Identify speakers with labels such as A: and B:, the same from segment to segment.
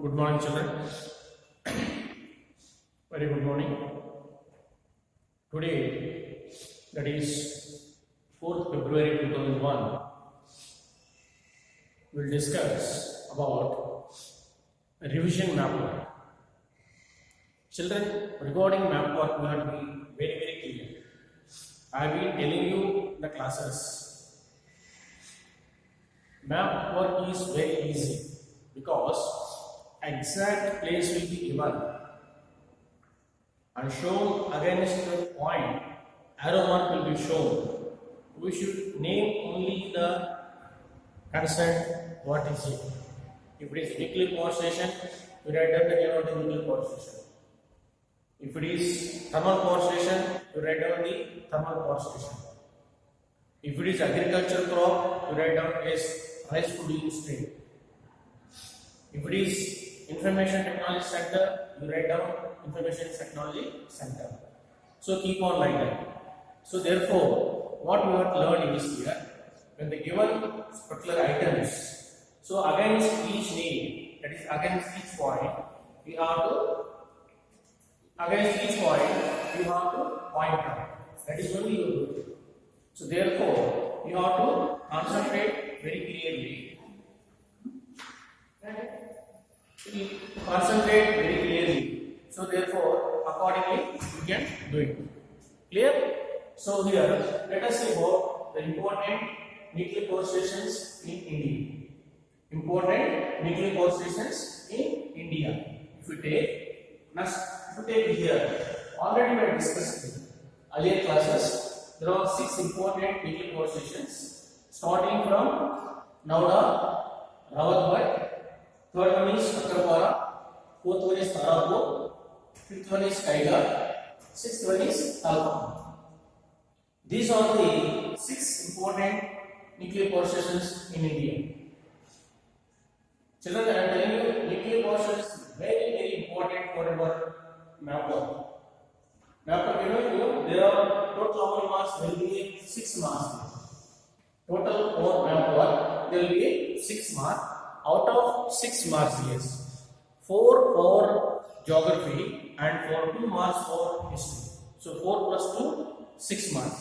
A: Good morning, children. Very good morning. Today, that is 4th February 2001, we will discuss about revision map work. Children, regarding map work, we have to be very clear. I have been telling you the classes. Map work is very easy because exact place will be given and shown against the point. Arrow mark will be shown. We should name only the concerned what is it. If it is nuclear power station, we write down the name of the nuclear power station. If it is thermal power station, we write down the thermal power station. If it is agricultural crop, we write down as rice pudding stream. If it is Information Technology Center, you write down Information Technology Center. So keep on like that. So therefore, what we have to learn is here, when the given particular items, so against each name, that is against each point, we have to point out. That is only your rule. So therefore, you have to concentrate very clearly. Concentrate very clearly. So therefore, accordingly, you can do it. Clear? So here, let us see about the important nuclear power stations in India. Important nuclear power stations in India. If we take here, already we have discussed in earlier classes. There are 6 important nuclear power stations, starting from Nauda, Rawatbhat. Third one is Kakrapara, fourth one is Tarapur, fifth one is Kaiga, sixth one is Talpam. These are the 6 important nuclear power stations in India. Children, I am telling you, nuclear power stations is very important for our map work. Map work, there are total how many marks? There will be 6 marks. Total for map work, there will be 6 marks. Out of 6 marks, yes, 4 for geography and 2 marks for history. So 4 plus 2, 6 marks.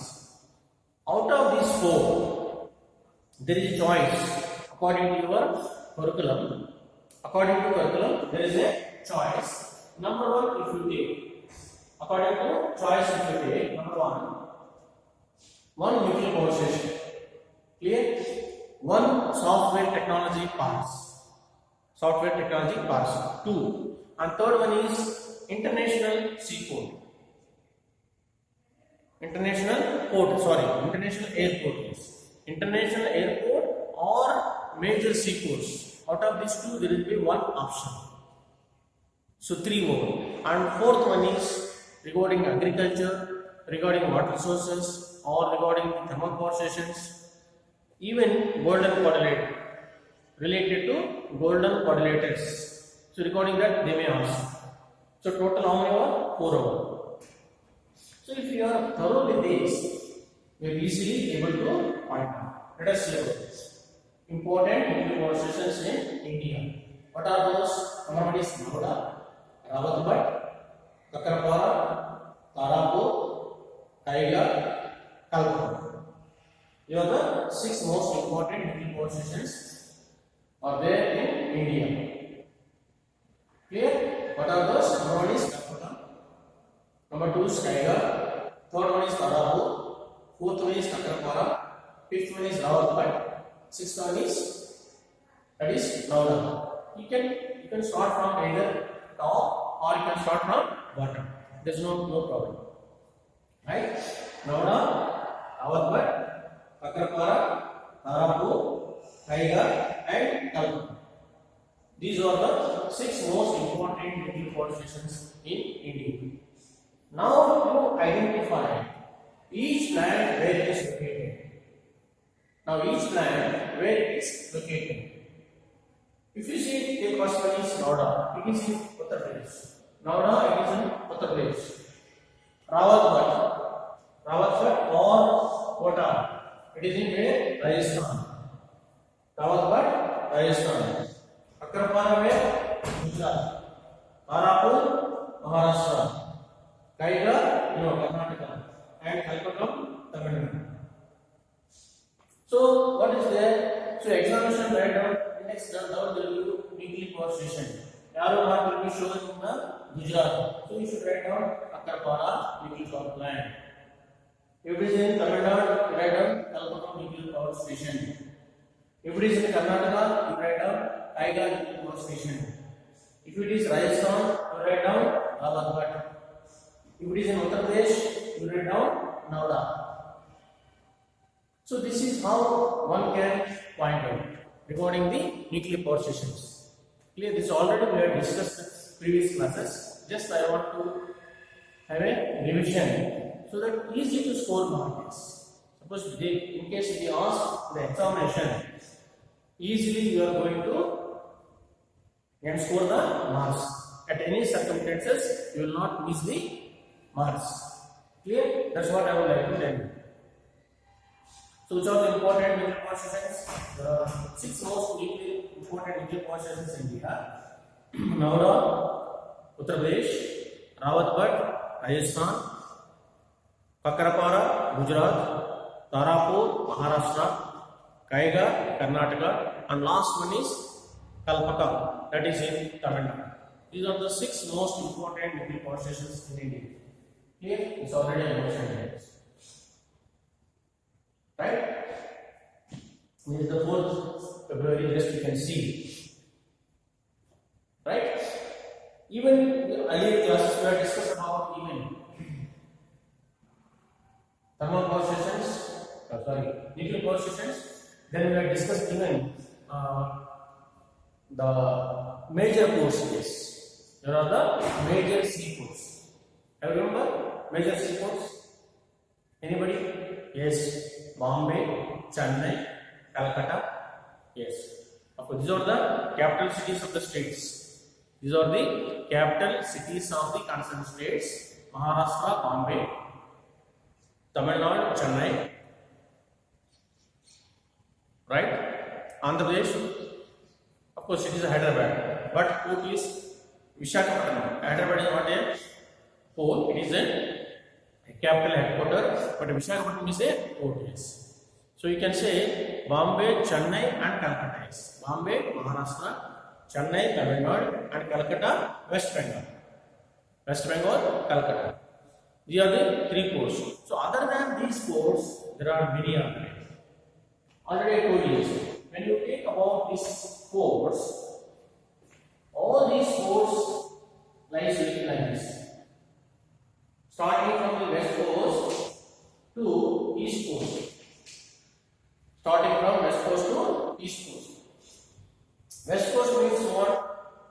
A: Out of these 4, there is a choice according to your curriculum. According to curriculum, there is a choice. Number 1, if you take, according to choice, if you take, number 1 nuclear power station. Clear? 1 software technology parks. 2, and third one is international seaport. International airport. International airport or major seaports. Out of these 2, there will be 1 option. So 3 more. And fourth one is regarding agriculture, regarding water resources, or regarding thermal power stations. Even golden coordinate, related to golden coordinators. So regarding that, they may ask. So total how many are? 4 over. So if you are thorough with this, you are easily able to point out. Let us see about this. Important nuclear power stations in India. What are those? Number 1 is Nauda, Rawatbhat, Kakrapara, Tarapur, Kaiga, Talpam. These are the 6 most important nuclear power stations are there in India. Clear? What are those? Number 1 is Kalpata, number 2 is Kaiga, third one is Tarapur, fourth one is Kakrapara, fifth one is Rawatbhat, sixth one is Nauda. You can start from either top or you can start from bottom. There is no problem. Right? Nauda, Rawatbhat, Kakrapara, Tarapur, Kaiga and Talpam. These are the 6 most important nuclear power stations in India. Now you identify each planet where it is located. If you see the first one is Nauda, it is in Uttar Pradesh. Nauda, it is in Uttar Pradesh. Rawatbhat or Kota, it is in Rajasthan. Rawatbhat, Rajasthan. Kakrapara, Gujarat. Maharashtra, Kaiga, Karnataka, and Kalpakkam, Tamil Nadu. So what is there? So examination write down next down there will be nuclear power station. Arrow mark will be shown in the Gujarat. So you should write down Akkarpara nuclear power plant. If it is in Tamil Nadu, you write down Kalpakkam nuclear power station. If it is in Karnataka, you write down Kaiga nuclear power station. If it is Rajasthan, you write down Rawatbhat. If it is in Uttar Pradesh, you write down Navda. So this is how one can point out regarding the nuclear power stations. Clear? This already we have discussed in previous classes. Just I want to have a revision so that easy to score marks. Suppose in case we ask the examination, easily you are going to and score the marks. At any circumstances, you will not miss the marks. Clear? That's what I would like to tell you. So, which are the important nuclear power stations? The 6 most important nuclear power stations in India: Navda, Uttar Pradesh, Rawatbhat, Rajasthan, Akkarpara, Gujarat, Tarapur, Maharashtra, Kaiga, Karnataka, and last one is Kalpakkam, that is in Tamil Nadu. These are the 6 most important nuclear power stations in India. Here, it's already mentioned. Right? This is the 4th February, just you can see. Right? Even the earlier classes we have discussed about even thermal power stations, nuclear power stations. Then we have discussed even the major courses. There are the major seaports. Have you remember major seaports? Anybody? Yes. Bombay, Chennai, Calcutta. Yes. Of course, these are the capital cities of the states. These are the capital cities of the concerned states: Maharashtra, Bombay, Tamil Nadu, Chennai. Right? Andhra Pradesh. Of course, it is Hyderabad, but port is Visakhapatnam. Hyderabad is not a port; it is a capital headquarter, but Visakhapatnam is a port. Yes. So you can say Bombay, Chennai, and Calcutta. Yes. Bombay, Maharashtra, Chennai, Tamil Nadu, and Calcutta, West Bengal. West Bengal, Calcutta. These are the 3 ports. So other than these ports, there are many others. Already I told you. When you think about these ports, all these ports lies like this. Starting from the west coast to east coast. Starting from west coast to east coast. West coast means what?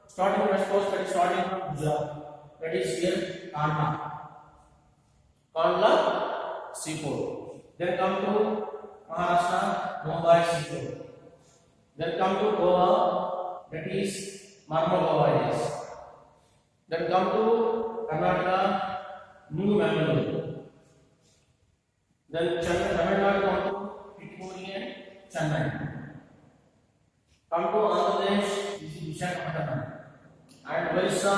A: Starting from west coast, that is starting from Gujarat. That is here Kandla. Kandla seaport. Then come to Maharashtra, Mumbai seaport. Then come to Goa, that is Marmagao. Yes. Then come to Karnataka, New Mangalore. Then Chennai, Tamil Nadu, come to Tiruppuri and Chennai. Come to Andhra Pradesh, this is Visakhapatnam. And Orissa,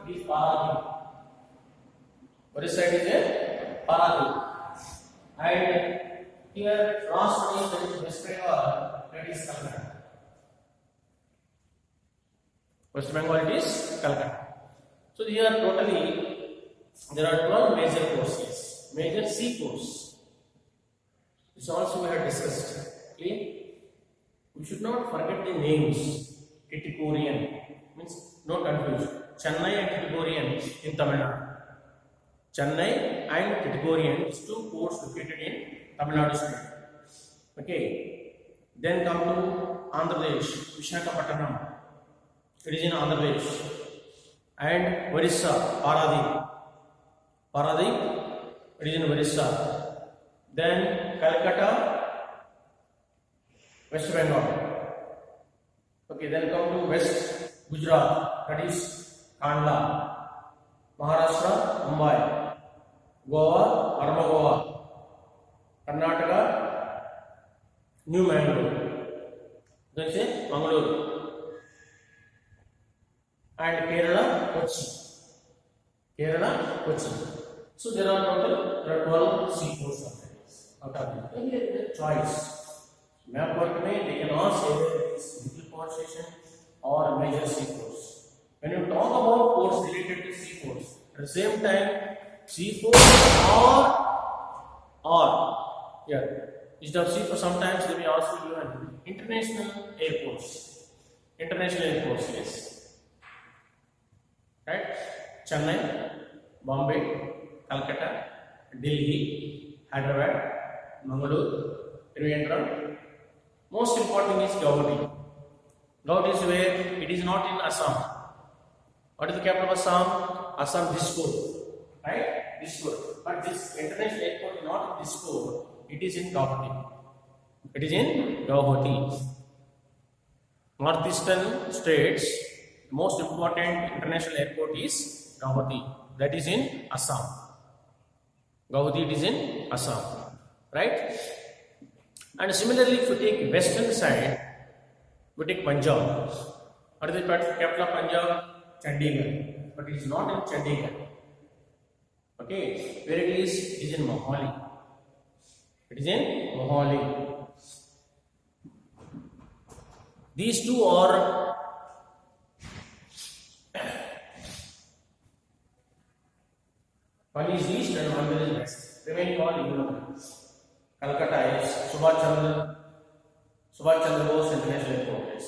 A: it is Paradip. Orissa is a Paradip. And here, last one is that is West Bengal, that is Calcutta. West Bengal, it is Calcutta. So here totally there are 12 major courses, major seaports. This also we have discussed. Clear? We should not forget the names. Tuticorin means no confusion. Chennai and Tuticorin in Tamil Nadu. Chennai and Tuticorin is 2 ports located in Tamil Nadu state. Okay. Then come to Andhra Pradesh, Visakhapatnam. It is in Andhra Pradesh. And Orissa, Paradip. Paradip, it is in Orissa. Then Calcutta, West Bengal. Okay, then come to West Gujarat, that is Kandla. Maharashtra, Mumbai. Goa, Marmagao. Karnataka, New Mangalore. Then say Mangalore. And Kerala, Kochi. Kerala, Kochi. So there are 12 seaports out of the choice. Map work में they can ask either it is middle port station or major seaports. When you talk about ports related to seaports, at the same time seaports or instead of seaports sometimes they may ask you international airports. International airports, yes. Right? Chennai, Bombay, Calcutta, Delhi, Hyderabad, Mangalore, Trivandrum. Most important is Guwahati. Guwahati is where it is not in Assam. What is the capital of Assam? Assam Dispur. Right? Dispur. But this international airport is not in Dispur. It is in Guwahati. It is in Guwahati. Northeastern states, the most important international airport is Guwahati. That is in Assam. Guwahati, it is in Assam. Right? And similarly, if you take western side, we take Punjab. What is the capital of Punjab? Chandigarh. But it is not in Chandigarh. Okay, where it is in Mohali. It is in Mohali. These two are one is east and one is west. Remaining all ignorant. Calcutta is Subhash Chandra Bose International Airport is.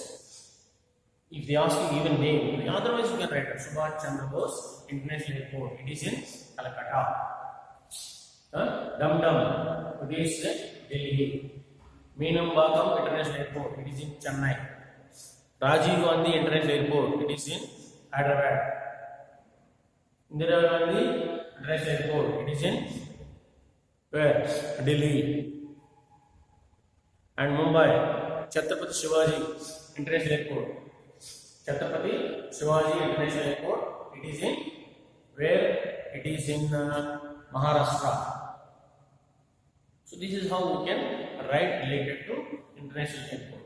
A: If they ask you even name, otherwise you can write Subhash Chandra Bose International Airport. It is in Calcutta. Dum Dum, it is Delhi. Meenambagam International Airport, it is in Chennai. Rajiv Gandhi International Airport, it is in Hyderabad. Indira Gandhi International Airport, it is in where? Delhi. And Mumbai, Chhatrapati Shivaji International Airport. Chhatrapati Shivaji International Airport, it is in where? It is in Maharashtra. So this is how we can write related to international airport.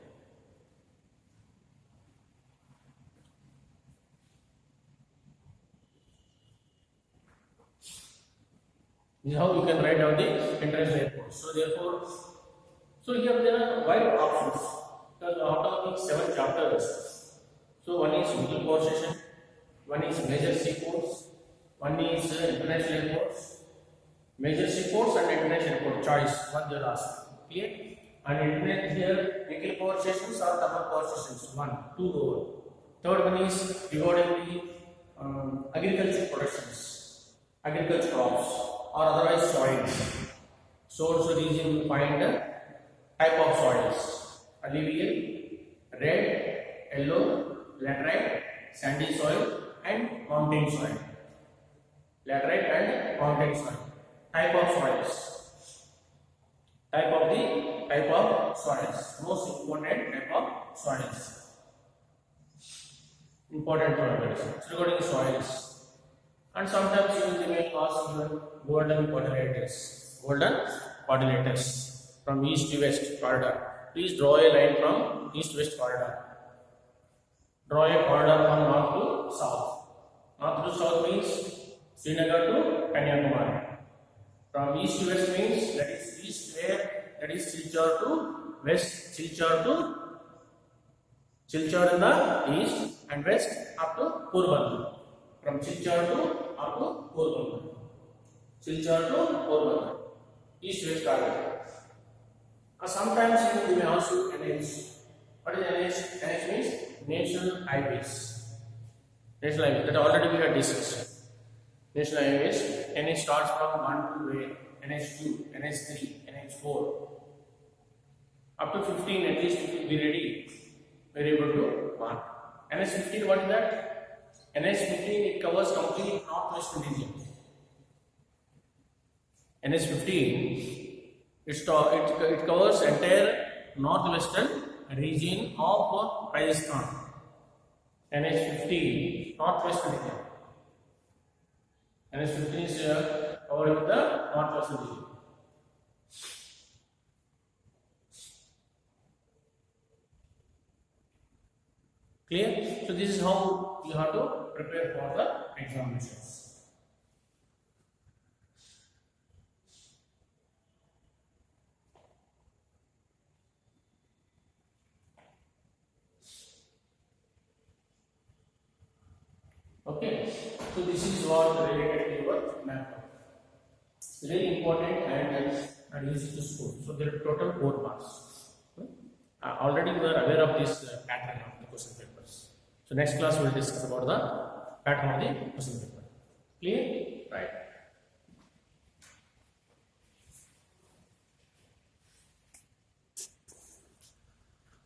A: This is how you can write down the international airport. So therefore, here there are wide options because out of the 7 chapters. So one is middle port station, one is major seaports, one is international airports. Major seaports and international airport choice. One they will ask. Clear? And here middle port stations or thermal port stations. 1, 2 over. Third one is regarding the agricultural productions, agricultural crops or otherwise soils. So region you find the type of soils: alluvial, red, yellow, laterite, sandy soil, and mountain soil. Laterite and mountain soil. Type of soils. Type of soils. Most important type of soils. Important parameters. So regarding soils. And sometimes you may ask even golden quadrilaterals. Golden quadrilaterals from east to west corridor. Please draw a line from east to west corridor. Draw a corridor from north to south. North to south means Srinagar to Kanyakumari. From east to west means that is east where that is Silchar to west, Silchar in the east and west up to Porbandar. From Silchar to up to Porbandar. Silchar to Porbandar. East west corridor. Sometimes you may ask you NH. What is NH? NH means national highways. National highways that already we have discussed. National highways, NH starts from 1 to where? NH2, NH3, NH4. Up to 15 at least it will be ready. We are able to mark. NH15, what is that? NH15 it covers complete northwestern region. NH15 it covers entire northwestern region of Rajasthan. NH15 northwestern region. NH15 is covered with the northwestern region. Clear? So this is how you have to prepare for the examinations. So this is what related to your map. Very important and easy to score. So there are total 4 marks. Already we are aware of this pattern of the question papers. So next class we will discuss about the pattern of the question paper. Clear? Right.